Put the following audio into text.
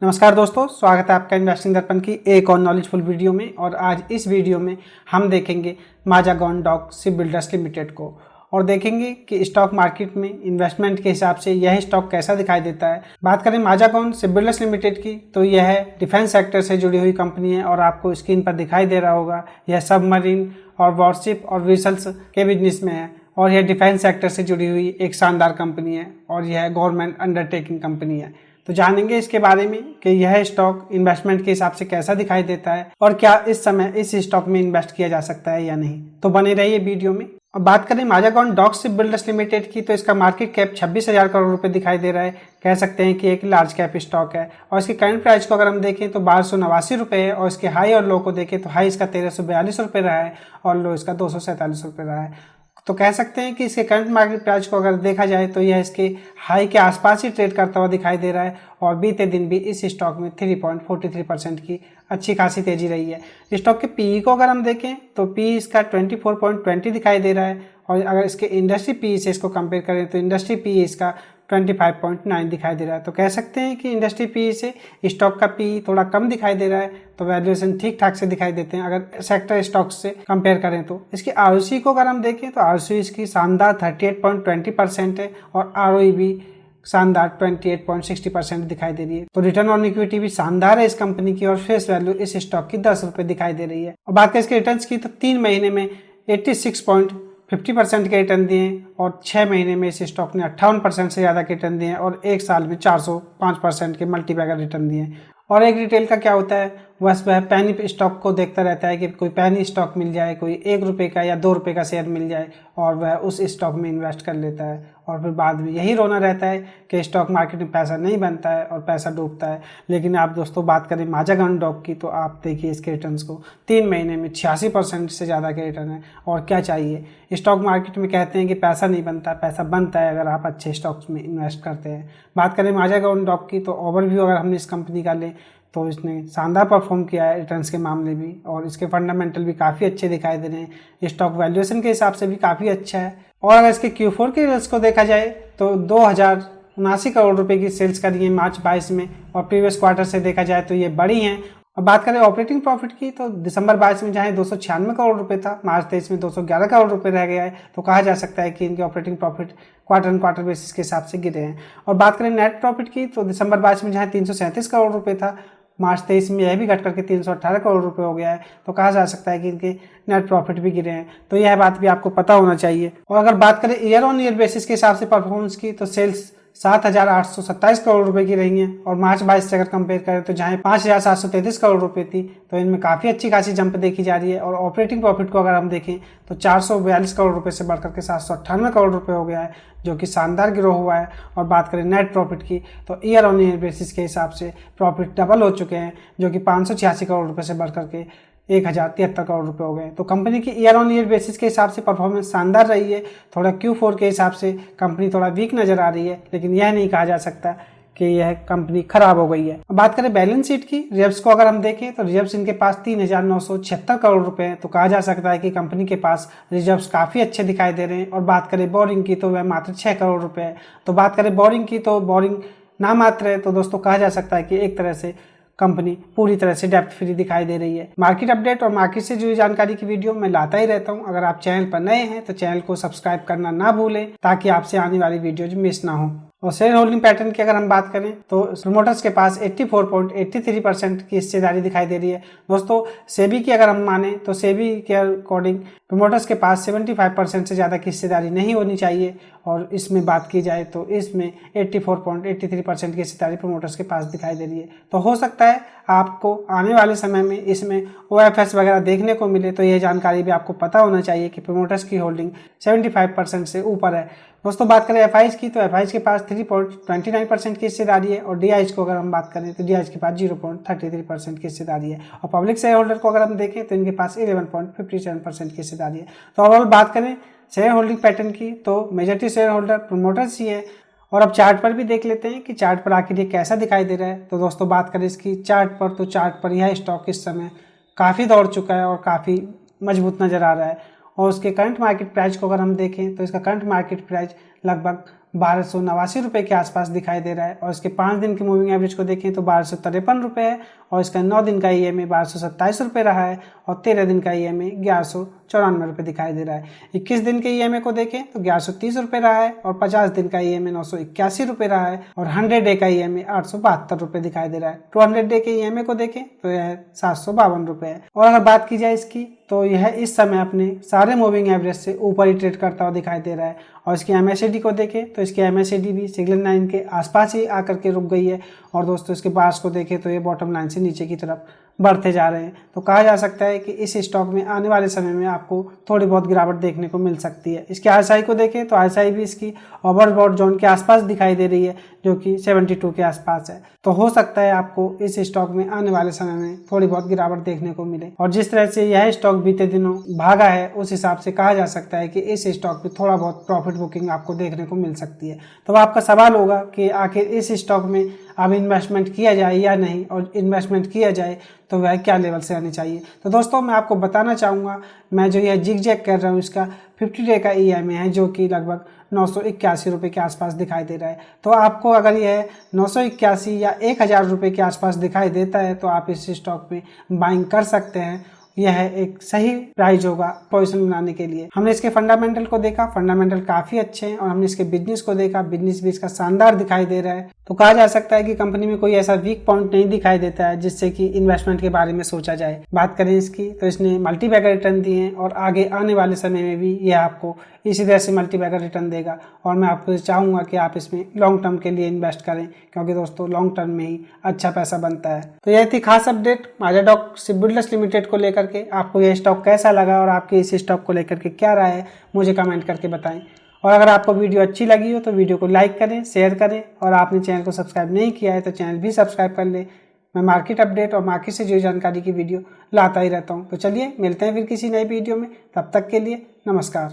नमस्कार दोस्तों, स्वागत है आपका इन्वेस्टिंग दर्पण की एक और नॉलेजफुल वीडियो में। और आज इस वीडियो में हम देखेंगे माजागॉन डॉक शिप बिल्डर्स लिमिटेड को और देखेंगे कि स्टॉक मार्केट में इन्वेस्टमेंट के हिसाब से यह स्टॉक कैसा दिखाई देता है। बात करें माजागॉन शिप बिल्डर्स लिमिटेड की तो यह डिफेंस सेक्टर से जुड़ी हुई कंपनी है और आपको स्क्रीन पर दिखाई दे रहा होगा यह सबमरीन और वॉरशिप और वेसल्स के बिजनेस में है और यह डिफेंस सेक्टर से जुड़ी हुई एक शानदार कंपनी है और यह गवर्नमेंट अंडरटेकिंग कंपनी है। तो जानेंगे इसके बारे में कि यह स्टॉक इन्वेस्टमेंट के हिसाब से कैसा दिखाई देता है और क्या इस समय इस स्टॉक में इन्वेस्ट किया जा सकता है या नहीं। तो बने रहिए वीडियो में। अब बात करें माजागॉन डॉक शिप बिल्डर्स लिमिटेड की तो इसका मार्केट कैप 26,000 करोड़ रुपए दिखाई दे रहा है। कह सकते हैं कि एक लार्ज कैप स्टॉक है और इसकी करंट प्राइस को अगर हम देखें तो 1289 रुपए है और इसके हाई और लो को देखें तो हाई इसका 1342 रुपए रहा है और लो इसका 247 रुपए रहा है। तो कह सकते हैं कि इसके करंट मार्केट प्राइस को अगर देखा जाए तो यह इसके हाई के आसपास ही ट्रेड करता हुआ दिखाई दे रहा है और बीते दिन भी इस स्टॉक में 3.43% की अच्छी खासी तेजी रही है। स्टॉक के पीई को अगर हम देखें तो पीई इसका 24.20 दिखाई दे रहा है और अगर इसके इंडस्ट्री पीई से इसको कंपेयर करें तो इंडस्ट्री पीई इसका 25.9 दिखाई दे रहा है। तो कह सकते हैं कि इंडस्ट्री पीई से स्टॉक का पीई थोड़ा कम दिखाई दे रहा है, तो वैल्यूएशन ठीक ठाक से दिखाई देते हैं अगर सेक्टर स्टॉक्स से कंपेयर करें तो। इसकी आरओसी को अगर हम देखें तो आरओसी इसकी शानदार 38.20% है और आरओई भी शानदार 28.60% दिखाई दे रही है। तो रिटर्न ऑन इक्विटी भी शानदार है इस कंपनी की और फेस वैल्यू इस स्टॉक की 10 रुपए दिखाई दे रही है। और बात करें इसके रिटर्न की तो 3 महीने में 86.50% के रिटर्न दिए और 6 महीने में इस स्टॉक ने 58% से ज़्यादा के रिटर्न दिए और एक साल में 405% के मल्टीबैगर रिटर्न दिए। और एक रिटेल का क्या होता है, बस वह पैनी स्टॉक को देखता रहता है कि कोई पैनी स्टॉक मिल जाए, कोई 1 रुपये का या 2 रुपये का शेयर मिल जाए और वह उस स्टॉक में इन्वेस्ट कर लेता है और फिर बाद में यही रोना रहता है कि स्टॉक मार्केट में पैसा नहीं बनता है और पैसा डूबता है। लेकिन आप दोस्तों बात करें माजागॉन डॉक की तो आप देखिए इसके रिटर्न्स को 3 महीने में 86% से ज़्यादा के रिटर्न है। और क्या चाहिए, स्टॉक मार्केट में कहते हैं कि पैसा नहीं बनता, पैसा बनता है अगर आप अच्छे स्टॉक्स में इन्वेस्ट करते हैं। बात करें माजागॉन डॉक की तो ओवरव्यू अगर हमने इस कंपनी का लें तो इसने शानदार परफॉर्म किया है रिटर्न्स के मामले भी और इसके फंडामेंटल भी काफ़ी अच्छे दिखाई दे रहे हैं। स्टॉक वैल्यूएशन के हिसाब से भी काफ़ी अच्छा है। और अगर इसके Q4 के रिजल्ट्स को देखा जाए तो 2079 करोड़ रुपए की सेल्स करी है मार्च 22 में और प्रीवियस क्वार्टर से देखा जाए तो ये बड़ी हैं। और बात करें ऑपरेटिंग प्रॉफिट की तो दिसंबर 22 में जहाँ 296 करोड़ रुपए था, मार्च 23 में 211 करोड़ रुपए रह गया है। तो कहा जा सकता है कि इनके operating profit quarter and quarter basis के हिसाब से गिरे हैं। और बात करें नेट प्रॉफिट की तो दिसंबर 22 में जहाँ 337 करोड़ रुपए था, मार्च 23 में यह भी घट करके 318 करोड़ रुपए हो गया है। तो कहा जा सकता है कि इनके नेट प्रॉफिट भी गिरे हैं। तो यह बात भी आपको पता होना चाहिए। और अगर बात करें ईयर ऑन ईयर बेसिस के हिसाब से परफॉर्मेंस की तो सेल्स 7,827 करोड़ रुपए की रही हैं और मार्च 22 से अगर कंपेयर करें तो जहां 5,733 करोड़ रुपए थी तो इनमें काफ़ी अच्छी खासी जंप देखी जा रही है। और ऑपरेटिंग प्रॉफिट को अगर हम देखें तो 442 करोड़ रुपए से बढ़कर के 798 करोड़ रुपए हो गया है, जो कि शानदार गिरो हुआ है। और बात करें नेट प्रॉफिट की तो ईयर ऑन ईयर बेसिस के हिसाब से प्रॉफिट डबल हो चुके हैं, जो कि 586 करोड़ रुपए से बढ़कर के 1,073 करोड़ रुपए हो गए। तो कंपनी की ईयर ऑन ईयर बेसिस के हिसाब से परफॉर्मेंस शानदार रही है। थोड़ा Q4 के हिसाब से कंपनी थोड़ा वीक नजर आ रही है, लेकिन यह नहीं कहा जा सकता कि यह कंपनी खराब हो गई है। बात करें बैलेंस शीट की, रिजर्व्स को अगर हम देखें तो रिजर्व्स इनके पास 3,976 करोड़ रुपए हैं। तो कहा जा सकता है कि कंपनी के पास रिजर्व्स काफ़ी अच्छे दिखाई दे रहे हैं। और बात करें बोरिंग की तो वह मात्र 6 करोड़ रुपए है। तो बात करें बोरिंग की तो बोरिंग ना मात्र है। तो दोस्तों कहा जा सकता है कि एक तरह से कंपनी पूरी तरह से डेप्थ फ्री दिखाई दे रही है। मार्केट अपडेट और मार्केट से जुड़ी जानकारी की वीडियो मैं लाता ही रहता हूं। अगर आप चैनल पर नए हैं तो चैनल को सब्सक्राइब करना ना भूलें ताकि आपसे आने वाली वीडियोज मिस ना हो। और शेयर होल्डिंग पैटर्न की अगर हम बात करें तो प्रमोटर्स के पास 84.83% की हिस्सेदारी दिखाई दे रही है। दोस्तों सेबी की अगर हम माने तो सेबी के अकॉर्डिंग प्रमोटर्स के पास 75% से ज़्यादा की हिस्सेदारी नहीं होनी चाहिए और इसमें बात की जाए तो इसमें 84.83% की हिस्सेदारी प्रमोटर्स के पास दिखाई दे रही है। तो हो सकता है आपको आने वाले समय में इसमें OFS वगैरह देखने को मिले, तो यह जानकारी भी आपको पता होना चाहिए कि प्रमोटर्स की होल्डिंग 75% से ऊपर है। दोस्तों बात करें FIs की तो FIs के पास 3.29% की हिस्सेदारी है और DIs को अगर हम बात करें तो DIs के पास 0.33% की हिस्सेदारी है। और पब्लिक शेयर होल्डर को अगर हम देखें तो इनके पास 11.57% की हिस्सेदारी है। तो ओवरऑल बात करें शेयर होल्डिंग पैटर्न की तो मेजॉरिटी शेयर होल्डर प्रमोटर्स ही है। और अब चार्ट पर भी देख लेते हैं कि चार्ट पर आखिर ये कैसा दिखाई दे रहा है। तो दोस्तों बात करें इसकी चार्ट पर तो चार्ट पर यह स्टॉक इस समय काफ़ी दौड़ चुका है और काफ़ी मजबूत नज़र आ रहा है। और उसके करंट मार्केट प्राइस को अगर हम देखें तो इसका करंट मार्केट प्राइस लगभग 1289 रुपये के आसपास दिखाई दे रहा है। और इसके 5 दिन की मूविंग एवरेज को देखें तो 1253 रुपये है और इसका 9 दिन का EMA 1227 रुपये रहा है और 13 दिन का EMA 1194 रुपये दिखाई दे रहा है। 21 दिन के EMA को देखें तो 1130 रुपये रहा है और 50 दिन का EMA 981 रुपये रहा है और 100 डे का EMA 872 रुपये दिखाई दे रहा है। 200 डे के EMA को देखें तो यह 752 रुपये है। और अगर बात की जाए इसकी तो यह इस समय अपने सारे मूविंग एवरेज से ऊपर ही ट्रेड करता हुआ दिखाई दे रहा है। और इसकी MACD को देखें तो इसकी MACD भी सिग्नल लाइन के आसपास ही आकर के रुक गई है। और दोस्तों इसके बार्स को देखें तो ये बॉटम लाइन से नीचे की तरफ बढ़ते जा रहे हैं। तो कहा जा सकता है कि इस स्टॉक में आने वाले समय में आपको थोड़ी बहुत गिरावट देखने को मिल सकती है। इसके RSI को देखें तो RSI भी इसकी ओवरबॉट जोन के आसपास दिखाई दे रही है, जो कि 72 के आसपास है। तो हो सकता है आपको इस स्टॉक में आने वाले समय में थोड़ी बहुत गिरावट देखने को मिले। और जिस तरह से यह स्टॉक बीते दिनों भागा है उस हिसाब से कहा जा सकता है कि इस स्टॉक में थोड़ा बहुत प्रॉफिट बुकिंग आपको देखने को मिल सकती है। तो आपका सवाल होगा कि आखिर इस स्टॉक में अब इन्वेस्टमेंट किया जाए या नहीं, और इन्वेस्टमेंट किया जाए तो वह क्या लेवल से आनी चाहिए। तो दोस्तों मैं आपको बताना चाहूँगा, मैं जो यह जिग-जैग कर रहा हूँ इसका 50 डे का EMA है, जो कि लगभग 981 रुपये के आसपास दिखाई दे रहा है। तो आपको अगर यह 981 या 1000 रुपये के आसपास दिखाई देता है तो आप इस स्टॉक में बाइंग कर सकते हैं। यह एक सही प्राइस होगा पोजीशन बनाने के लिए। हमने इसके फंडामेंटल को देखा, फंडामेंटल काफ़ी अच्छे हैं। और हमने इसके बिजनेस को देखा, बिजनेस भी इसका शानदार दिखाई दे रहा है। तो कहा जा सकता है कि कंपनी में कोई ऐसा वीक पॉइंट नहीं दिखाई देता है जिससे कि इन्वेस्टमेंट के बारे में सोचा जाए। बात करें इसकी तो इसने मल्टीबैगर रिटर्न दिए हैं और आगे आने वाले समय में भी यह आपको इसी तरह से मल्टीबैगर रिटर्न देगा। और मैं आपको चाहूँगा कि आप इसमें लॉन्ग टर्म के लिए इन्वेस्ट करें, क्योंकि दोस्तों लॉन्ग टर्म में ही अच्छा पैसा बनता है। तो यह थी खास अपडेट माज़ाडॉक शिपबिल्डर्स लिमिटेड को लेकर के। आपको यह स्टॉक कैसा लगा और आपकी इस स्टॉक को लेकर के क्या राय है, मुझे कमेंट करके बताएं। और अगर आपको वीडियो अच्छी लगी हो तो वीडियो को लाइक करें, शेयर करें। और आपने चैनल को सब्सक्राइब नहीं किया है तो चैनल भी सब्सक्राइब कर लें। मैं मार्केट अपडेट और मार्केट से जुड़ी जानकारी की वीडियो लाता ही रहता हूं। तो चलिए मिलते हैं फिर किसी नई वीडियो में, तब तक के लिए नमस्कार।